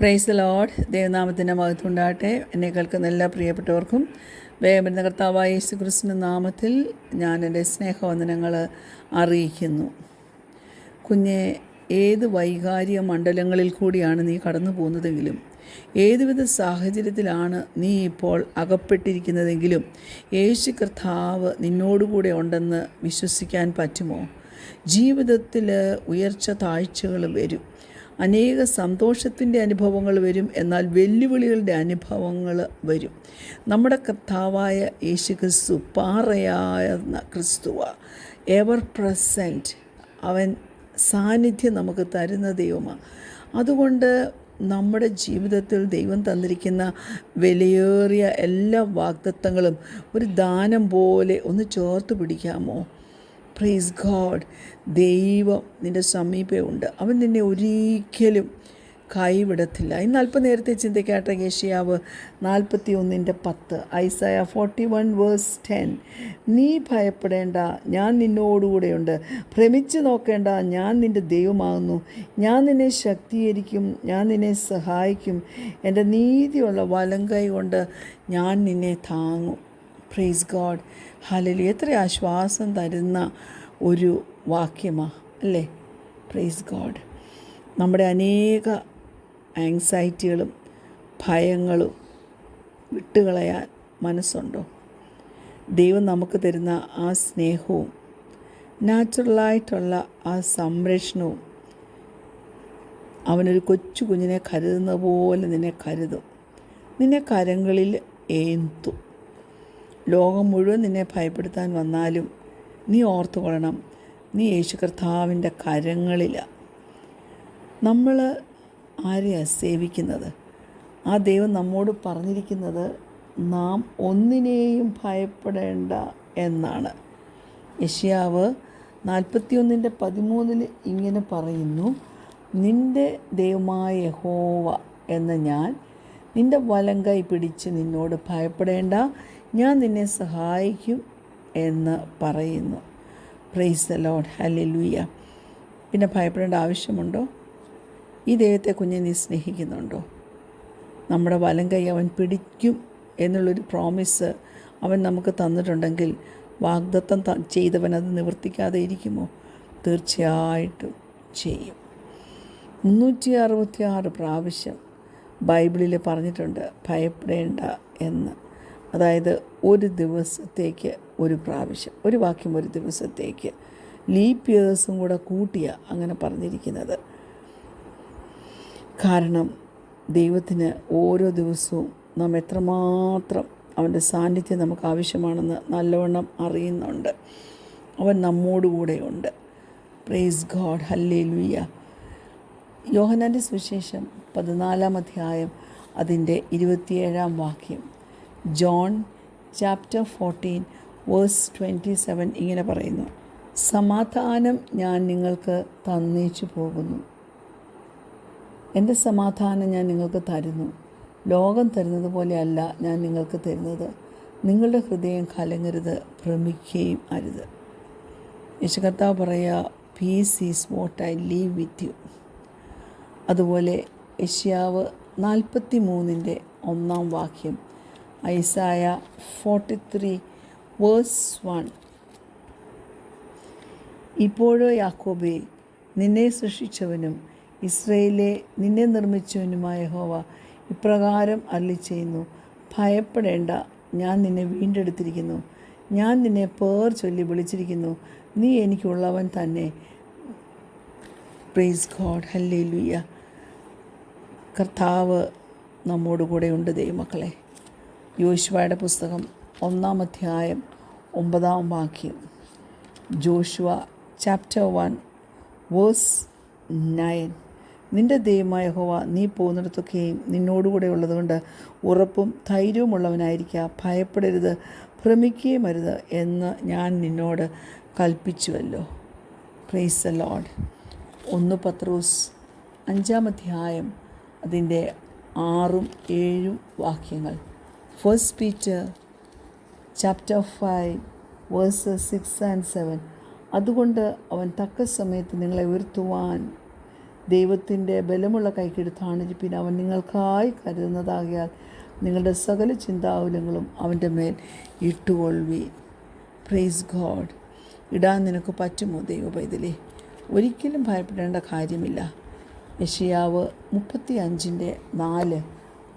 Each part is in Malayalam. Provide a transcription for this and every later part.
Price the Lord. ദൈവനാമത്തിൻ്റെ മഹത്വം ഉണ്ടാകട്ടെ. എന്നെ കേൾക്കുന്ന എല്ലാ പ്രിയപ്പെട്ടവർക്കും വേഗം കർത്താവായ യേശു ക്രിസ്തുവിൻ്റെ നാമത്തിൽ ഞാൻ എൻ്റെ സ്നേഹവന്ദനങ്ങൾ അറിയിക്കുന്നു. കുഞ്ഞെ, ഏത് വൈകാരിക മണ്ഡലങ്ങളിൽ കൂടിയാണ് നീ കടന്നു പോകുന്നതെങ്കിലും, ഏതുവിധ സാഹചര്യത്തിലാണ് നീ ഇപ്പോൾ അകപ്പെട്ടിരിക്കുന്നതെങ്കിലും, യേശു കർത്താവ് നിന്നോടുകൂടെ ഉണ്ടെന്ന് വിശ്വസിക്കാൻ പറ്റുമോ? ജീവിതത്തിൽ ഉയർച്ച താഴ്ചകൾ വരും, അനേക സന്തോഷത്തിൻ്റെ അനുഭവങ്ങൾ വരും, എന്നാൽ വെല്ലുവിളികളുടെ അനുഭവങ്ങൾ വരും. നമ്മുടെ കർത്താവായ യേശു ക്രിസ്തു പാറയായ ക്രിസ്തുവ, എവർ പ്രസൻറ്റ്. അവൻ സാന്നിധ്യം നമുക്ക് തരുന്ന ദൈവമാണ്. അതുകൊണ്ട് നമ്മുടെ ജീവിതത്തിൽ ദൈവം തന്നിരിക്കുന്ന വിലയേറിയ എല്ലാ വാഗ്ദത്തങ്ങളും ഒരു ദാനം പോലെ ഒന്ന് ചേർത്ത് പിടിക്കാമോ? Praise God. ദൈവം നിൻ്റെ സമീപമുണ്ട്. അവൻ നിന്നെ ഒരിക്കലും കൈവിടത്തില്ല. ഇന്ന് അല്പനേരത്തെ ചിന്തിക്കാട്ടെ. യെശയ്യാവ് 41:10, ഐസയ 41:10. നീ ഭയപ്പെടേണ്ട, ഞാൻ നിന്നോടുകൂടെയുണ്ട്. ഭ്രമിച്ച് നോക്കേണ്ട, ഞാൻ നിൻ്റെ ദൈവമാകുന്നു. ഞാൻ നിന്നെ ശക്തീകരിക്കും, ഞാൻ നിന്നെ സഹായിക്കും. എൻ്റെ നീതിയുള്ള വലങ്കൈ കൊണ്ട് ഞാൻ നിന്നെ താങ്ങും. Praise God. ഹല്ലേലൂയ. എത്ര ആശ്വാസം തരുന്ന ഒരു വാക്യമാണ് അല്ലേ? Praise God. നമ്മുടെ അനേക ആങ്സൈറ്റികളും ഭയങ്ങളും വിട്ടുകളയാൻ മനസ്സുണ്ടോ? ദൈവം നമുക്ക് തരുന്ന ആ സ്നേഹവും നാച്ചുറലായിട്ടുള്ള ആ സംരക്ഷണവും, അവനൊരു കൊച്ചു കുഞ്ഞിനെ കരുതുന്ന പോലെ നിന്നെ കരുതും, നിന്നെ കരങ്ങളിൽ ഏന്തും. ലോകം മുഴുവൻ നിന്നെ ഭയപ്പെടുത്താൻ വന്നാലും നീ ഓർത്തുകൊള്ളണം, നീ യേശു കർത്താവിൻ്റെ കരങ്ങളിലാണ്. നമ്മൾ ആരെയാണ് സേവിക്കുന്നത്? ആ ദൈവം നമ്മോട് പറഞ്ഞിരിക്കുന്നത് നാം ഒന്നിനെയും ഭയപ്പെടേണ്ട എന്നാണ്. യെശയ്യാവ് 41:13 ഇങ്ങനെ പറയുന്നു: നിൻ്റെ ദൈവമായ യഹോവ എന്ന ഞാൻ നിൻ്റെ വലങ്കൈ പിടിച്ച് നിന്നോട് ഭയപ്പെടേണ്ട, ഞാൻ നിന്നെ സഹായിക്കും എന്ന് പറയുന്നു. Price the Lord. ഹല്ലേലൂയ. പിന്നെ ഭയപ്പെടേണ്ട ആവശ്യമുണ്ടോ? ഈ ദൈവത്തെ കുഞ്ഞെ നീ സ്നേഹിക്കുന്നുണ്ടോ? നമ്മുടെ വലങ്കൈ അവൻ പിടിക്കും എന്നുള്ളൊരു പ്രോമിസ് അവൻ നമുക്ക് തന്നിട്ടുണ്ടെങ്കിൽ, വാഗ്ദത്തം ചെയ്തവൻ അത് നിവർത്തിക്കാതെ ഇരിക്കുമോ? തീർച്ചയായിട്ടും ചെയ്യും. 366 പ്രാവശ്യം ബൈബിളിൽ പറഞ്ഞിട്ടുണ്ട് ഭയപ്പെടേണ്ട എന്ന്. അതായത് ഒരു ദിവസത്തേക്ക് ഒരു പ്രാവശ്യം, ഒരു വാക്യം ഒരു ദിവസത്തേക്ക്. ലീപ്പ് ഇയേഴ്സും കൂടെ കൂട്ടിയ അങ്ങനെ പറഞ്ഞിരിക്കുന്നത്. കാരണം ദൈവത്തിന് ഓരോ ദിവസവും നാം എത്രമാത്രം അവൻ്റെ സാന്നിധ്യം നമുക്ക് ആവശ്യമാണെന്ന് നല്ലവണ്ണം അറിയുന്നുണ്ട്. അവൻ നമ്മോടുകൂടെയുണ്ട്. Praise God. ഹല്ലേലൂയ. യോഹന്നാൻ്റെ സുവിശേഷം 14-ാം അധ്യായം അതിൻ്റെ 27-ാം വാക്യം, ജോൺ ചാപ്റ്റർ 14:27 ഇങ്ങനെ പറയുന്നു: സമാധാനം ഞാൻ നിങ്ങൾക്ക് തന്നേച്ചു പോകുന്നു, എൻ്റെ സമാധാനം ഞാൻ നിങ്ങൾക്ക് തരുന്നു. ലോകം തരുന്നത് പോലെയല്ല ഞാൻ നിങ്ങൾക്ക് തരുന്നത്. നിങ്ങളുടെ ഹൃദയം കലങ്ങരുത്, ഭ്രമിക്കുകയും അരുത്. യേശു കർത്താവ് പറയുക, peace is what I leave with you. അതുപോലെ യെശയ്യാവ് 43:1 വാക്യം, ഐസായ 43:1, ഇപ്പോഴോ യാക്കോബേ, നിന്നെ സൃഷ്ടിച്ചവനും ഇസ്രായേലേ, നിന്നെ നിർമ്മിച്ചവനുമായ യഹോവ ഇപ്രകാരം അരുളിച്ചെയ്യുന്നു: ഭയപ്പെടേണ്ട, ഞാൻ നിന്നെ വീണ്ടെടുത്തിരിക്കുന്നു, ഞാൻ നിന്നെ പേർ ചൊല്ലി വിളിച്ചിരിക്കുന്നു, നീ എനിക്കുള്ളവൻ തന്നെ. Praise God. ഹല്ലേലൂയ. കർത്താവ് നമ്മോടുകൂടെ ഉണ്ട് ദൈവമക്കളെ. യോശുവയുടെ പുസ്തകം 1-ാം അധ്യായം 9-ാം വാക്യം, ജോഷുവ ചാപ്റ്റർ 1:9, നിൻ്റെ ദൈവമായ യഹോവ നീ പോകുന്നിടത്തൊക്കെയും നിന്നോടുകൂടെ ഉള്ളതുകൊണ്ട് ഉറപ്പും ധൈര്യവുമുള്ളവനായിരിക്കുക, ഭയപ്പെടരുത്, ഭ്രമിക്കുകയും അരുത് എന്ന് ഞാൻ നിന്നോട് കൽപ്പിച്ചുവല്ലോ. Praise the Lord. 1 പത്രോസ് 5-ാം അധ്യായം അതിൻ്റെ 6-7 വാക്യങ്ങൾ, ഫസ്റ്റ് പീറ്റർ ചാപ്റ്റർ 5:6-7, അതുകൊണ്ട് അവൻ തക്ക സമയത്ത് നിങ്ങളെ ഉയർത്തുവാൻ ദൈവത്തിൻ്റെ ബലമുള്ള കൈക്കെടുത്താണിരിപ്പിൻ. അവൻ നിങ്ങൾക്കായി കരുതുന്നതാകിയാൽ നിങ്ങളുടെ സകല ചിന്താകുലങ്ങളും അവൻ്റെ മേൽ ഇട്ടുകൊള്ളുവീൻ. Praise God. ഇടാൻ നിനക്ക് പറ്റുമോ ദൈവ പൈതലേ? ഒരിക്കലും ഭയപ്പെടേണ്ട കാര്യമില്ല. യെശയ്യാവ് 35:4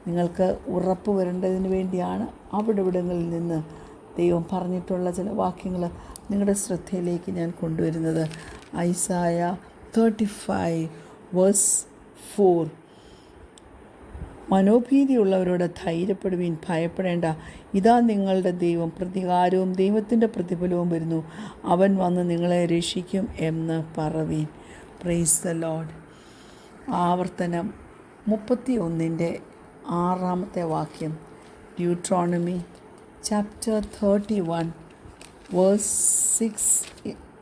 നിങ്ങൾക്ക് ഉറപ്പ് വരേണ്ടതിന് വേണ്ടിയാണ് അവിടങ്ങളിൽ നിന്ന് ദൈവം പറഞ്ഞിട്ടുള്ള ചില വാക്യങ്ങൾ നിങ്ങളുടെ ശ്രദ്ധയിലേക്ക് ഞാൻ കൊണ്ടുവരുന്നത്. ഐസായ 35:4 മനോഭീതിയുള്ളവരോട് ധൈര്യപ്പെടുവീൻ, ഭയപ്പെടേണ്ട. ഇതാ നിങ്ങളുടെ ദൈവം, പ്രതികാരവും ദൈവത്തിൻ്റെ പ്രതിഫലവും വരുന്നു. അവൻ വന്ന് നിങ്ങളെ രക്ഷിക്കും എന്ന് പറവീൻ. Praise the Lord. ആവർത്തനം 31:6 വാക്യം. ഡ്യൂട്രോണമി ചാപ്റ്റർ 31:6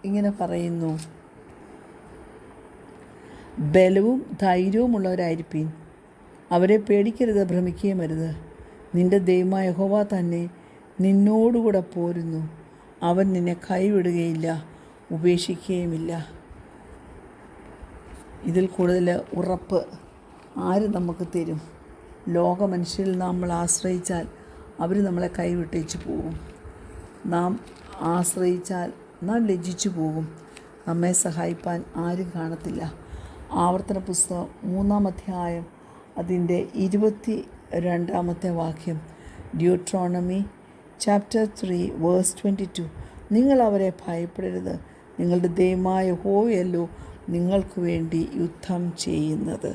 ഇങ്ങനെ പറയുന്നു: ബലവും ധൈര്യവുമുള്ളവരായിരിപ്പീൻ, അവരെ പേടിക്കരുത്, ഭ്രമിക്കുകയും അരുത്. നിന്റെ ദൈവമായ യഹോവ തന്നെ നിന്നോടുകൂടെ പോരുന്നു. അവൻ നിന്നെ കൈവിടുകയില്ല, ഉപേക്ഷിക്കുകയുമില്ല. ഇതിൽ കൂടുതൽ ഉറപ്പ് ആര് നമുക്ക് തരും? ലോക മനുഷ്യരിൽ നമ്മൾ ആശ്രയിച്ചാൽ അവർ നമ്മളെ കൈവിട്ടേച്ച് പോകും. നാം ആശ്രയിച്ചാൽ നാം ലജ്ജിച്ചു പോകും. നമ്മെ സഹായിപ്പാൻ ആരും കാണത്തില്ല. ആവർത്തന പുസ്തകം 3-ാം അധ്യായം അതിൻ്റെ 22 വാക്യം. ഡ്യൂട്രോണമി ചാപ്റ്റർ 3:22 നിങ്ങൾ അവരെ ഭയപ്പെടരുത്, നിങ്ങളുടെ ദൈവമായ യഹോവയല്ലോ നിങ്ങൾക്ക് വേണ്ടി യുദ്ധം ചെയ്യുന്നത്.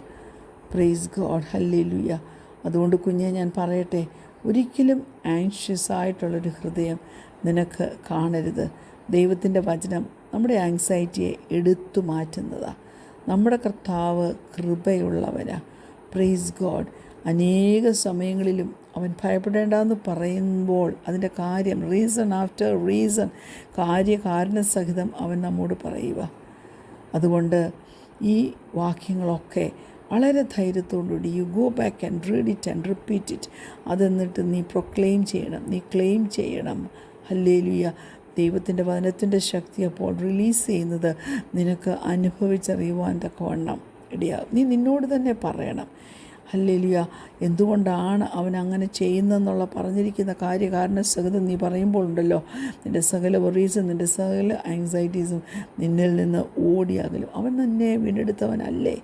Praise God. ഹല്ലേലൂയ. അതുകൊണ്ട് കുഞ്ഞെ ഞാൻ പറയട്ടെ, ഒരിക്കലും ആങ്ഷ്യസ് ആയിട്ടുള്ളൊരു ഹൃദയം നിനക്ക് കാണരുത്. ദൈവത്തിൻ്റെ വചനം നമ്മുടെ ആങ്സൈറ്റിയെ എടുത്തു മാറ്റുന്നതാണ്. നമ്മുടെ കർത്താവ് കൃപയുള്ളവനാണ്. Praise God. അനേക സമയങ്ങളിലും അവൻ ഭയപ്പെടേണ്ടെന്ന് പറയുമ്പോൾ അതിൻ്റെ കാര്യം റീസൺ ആഫ്റ്റർ റീസൺ, കാര്യകാരണസഹിതം അവൻ നമ്മോട് പറയുക. അതുകൊണ്ട് ഈ വാക്യങ്ങളൊക്കെ വളരെ ധൈര്യത്തോടുകൂടി you go back and read it and repeat it. അതെന്നിട്ട് നീ പ്രൊക്ലെയിം ചെയ്യണം, നീ ക്ലെയിം ചെയ്യണം. ഹല്ലേലൂയ. ദൈവത്തിൻ്റെ വചനത്തിൻ്റെ ശക്തി അപ്പോൾ റിലീസ് ചെയ്യുന്നത് നിനക്ക് അനുഭവിച്ചറിയുവാൻ തക്കവണ്ണം ഇടയാകും. നീ നിന്നോട് തന്നെ പറയണം, ഹല്ലേലൂയ, എന്തുകൊണ്ടാണ് അവൻ അങ്ങനെ ചെയ്യുന്നതെന്നുള്ള പറഞ്ഞിരിക്കുന്ന കാര്യകാരണ സഹിതം നീ പറയുമ്പോൾ ഉണ്ടല്ലോ, നിൻ്റെ സകല വറീസും നിൻ്റെ സകല ആങ്സൈറ്റീസും നിന്നിൽ നിന്ന് ഓടിയാകലും. അവൻ നിന്നെ വീണ്ടെടുത്തവനല്ലേ?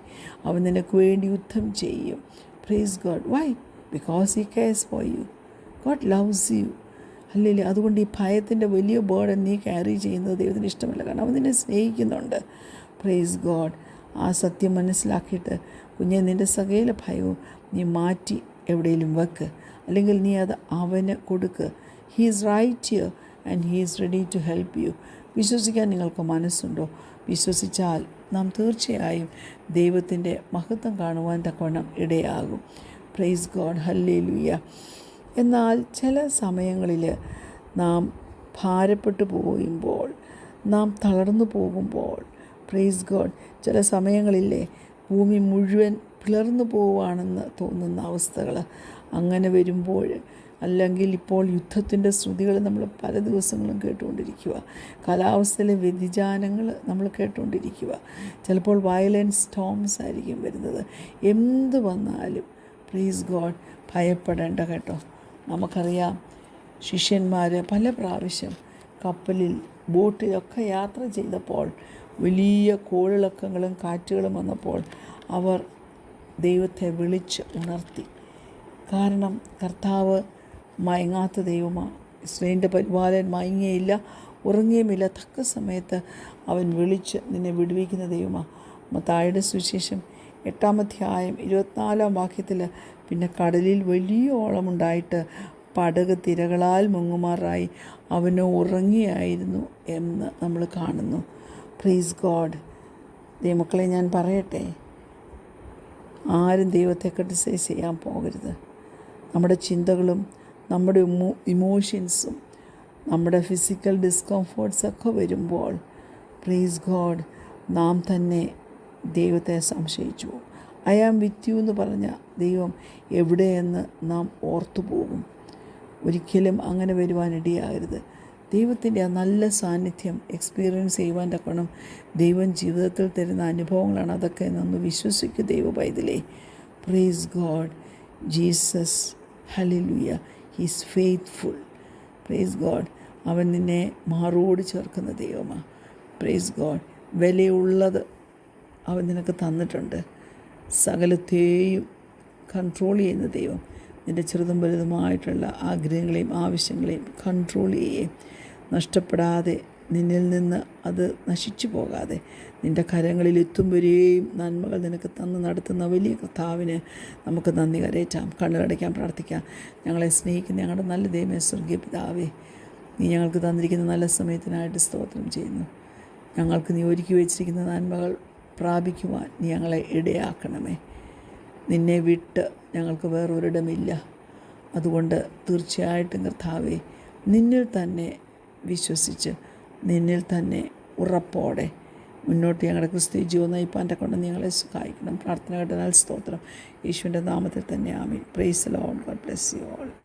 അവൻ നിനക്ക് വേണ്ടി യുദ്ധം ചെയ്യും. Praise God. Why? Because he cares for you. God loves you. Hallelujah. അതുകൊണ്ട് ഈ ഭയത്തിൻ്റെ വലിയ ബേർഡൻ നീ ക്യാരി ചെയ്യുന്നത് ദൈവത്തിന് ഇഷ്ടമല്ല. കാരണം അവൻ നിന്നെ സ്നേഹിക്കുന്നുണ്ട്. Praise God. ആ സത്യം മനസ്സിലാക്കിയിട്ട് കുഞ്ഞെ നിൻ്റെ സകല ഭയവും നീ മാറ്റി എവിടെയെങ്കിലും വെക്ക്, അല്ലെങ്കിൽ നീ അത് അവന് കൊടുക്ക്. He is right here and he is ready to help you. വിശ്വസിക്കാൻ നിങ്ങൾക്ക് മനസ്സുണ്ടോ? വിശ്വസിച്ചാൽ നാം തീർച്ചയായും ദൈവത്തിൻ്റെ മഹത്വം കാണുവാൻ തക്കവണ്ണം ഇടയാകും. Praise God. ഹല്ലേലൂയ. എന്നാൽ ചില സമയങ്ങളിൽ നാം ഭാരപ്പെട്ടു പോകുമ്പോൾ, നാം തളർന്നു പോകുമ്പോൾ, പ്രൈസ് ഗോഡ്, ചില സമയങ്ങളില്ലേ ഭൂമി മുഴുവൻ പിളർന്നു പോവുകയാണെന്ന് തോന്നുന്ന അവസ്ഥകൾ. അങ്ങനെ വരുമ്പോൾ, അല്ലെങ്കിൽ ഇപ്പോൾ യുദ്ധത്തിൻ്റെ ശ്രുതികൾ നമ്മൾ പല ദിവസങ്ങളും കേട്ടുകൊണ്ടിരിക്കുക, കാലാവസ്ഥയിലെ വ്യതിചാനങ്ങൾ നമ്മൾ കേട്ടുകൊണ്ടിരിക്കുക. ചിലപ്പോൾ വയലൻസ് സ്റ്റോംസ് ആയിരിക്കും വരുന്നത്. എന്ത് വന്നാലും പ്രൈസ് ഗോഡ് ഭയപ്പെടേണ്ട കേട്ടോ. നമുക്കറിയാം, ശിഷ്യന്മാർ പല പ്രാവശ്യം കപ്പലിൽ ബോട്ടിലൊക്കെ യാത്ര ചെയ്തപ്പോൾ വലിയ കോളിളക്കങ്ങളും കാറ്റുകളും വന്നപ്പോൾ അവർ ദൈവത്തെ വിളിച്ച് ഉണർത്തി. കാരണം കർത്താവ് മയങ്ങാത്ത ദൈവമാണ്. ഇസ്രായേലിൻ്റെ പരിപാലൻ മയങ്ങിയില്ല, ഉറങ്ങിയുമില്ല. തക്ക സമയത്ത് അവൻ വിളിച്ച് നിന്നെ വിടുവിക്കുന്ന ദൈവമാണ്. മത്തായിയുടെ സുവിശേഷം 8-ാം അധ്യായം 24-ാം വാക്യത്തിൽ പിന്നെ കടലിൽ വലിയ ഓളമുണ്ടായിട്ട് പടക് തിരകളാൽ മുങ്ങുമാറായി അവന് ഉറങ്ങിയായിരുന്നു എന്ന് നമ്മൾ കാണുന്നു. Praise God. ദൈവമക്കളെ ഞാൻ പറയട്ടെ, ആരും ദൈവത്തെ ക്രിട്ടിസൈസ് ചെയ്യാൻ പോകരുത്. നമ്മുടെ ചിന്തകളും നമ്മുടെ ഇമോഷൻസും നമ്മുടെ ഫിസിക്കൽ ഡിസ്കംഫേർട്ട്സൊക്കെ വരുമ്പോൾ പ്രൈസ് ഗോഡ് നാം തന്നെ ദൈവത്തെ സംശയിച്ചു. ഐ ആം വിത്ത് യു എന്ന് പറഞ്ഞ ദൈവം എവിടെയെന്ന് നാം ഓർത്തു പോകും. ഒരിക്കലും അങ്ങനെ വരുവാനിടയാകരുത്. ദൈവത്തിൻ്റെ ആ നല്ല സാന്നിധ്യം എക്സ്പീരിയൻസ് ചെയ്യുവാൻ തക്കണം ദൈവം ജീവിതത്തിൽ തരുന്ന അനുഭവങ്ങളാണ് അതൊക്കെ എന്നൊന്ന് വിശ്വസിക്കും ദൈവ പൈതലേ. Praise God. Jesus hallelujah, he's faithful. Praise God. അവൻ നിന്നെ മാറോട് ചേർക്കുന്ന ദൈവമാണ്. Praise God. വിലയുള്ളത് അവൻ നിനക്ക് തന്നിട്ടുണ്ട്. സകലത്തെയും കൺട്രോൾ ചെയ്യുന്ന ദൈവം നിൻ്റെ ചെറുതും വലുതുമായിട്ടുള്ള ആഗ്രഹങ്ങളെയും ആവശ്യങ്ങളെയും കൺട്രോൾ ചെയ്യുകയും നഷ്ടപ്പെടാതെ നിന്നിൽ നിന്ന് അത് നശിച്ചു പോകാതെ നിൻ്റെ കരങ്ങളിൽ എത്തും വരെയും നന്മകൾ നിനക്ക് തന്ന് നടത്തുന്ന വലിയ കർത്താവിന് നമുക്ക് നന്ദി കരയറ്റാം. കണ്ണുകടയ്ക്കാൻ പ്രാർത്ഥിക്കാം. ഞങ്ങളെ സ്നേഹിക്കുന്ന ഞങ്ങളുടെ നല്ല ദൈവമേ, സ്വർഗീയ പിതാവേ, നീ ഞങ്ങൾക്ക് തന്നിരിക്കുന്ന നല്ല സമയത്തിനായിട്ട് സ്തോത്രം ചെയ്യുന്നു. ഞങ്ങൾക്ക് നീ ഒരുക്കി വെച്ചിരിക്കുന്ന നന്മകൾ പ്രാപിക്കുവാൻ നീ ഞങ്ങളെ ഇടയാക്കണമേ. നിന്നെ വിട്ട് ഞങ്ങൾക്ക് വേറൊരിടമില്ല. അതുകൊണ്ട് തീർച്ചയായിട്ടും കർത്താവേ, നിന്നിൽ തന്നെ വിശ്വസിച്ച് നിന്നിൽ തന്നെ ഉറപ്പോടെ മുന്നോട്ട് ഞങ്ങളുടെ ക്രിസ്തീയ ജീവൻ നയിപ്പാൻ്റെ കൊണ്ട് ഞങ്ങളെ സഹായിക്കണം. പ്രാർത്ഥന കേട്ടതിനാൽ സ്തോത്രം. യേശുവിൻ്റെ നാമത്തിൽ തന്നെ ആമേൻ. Praise the Lord. God bless U.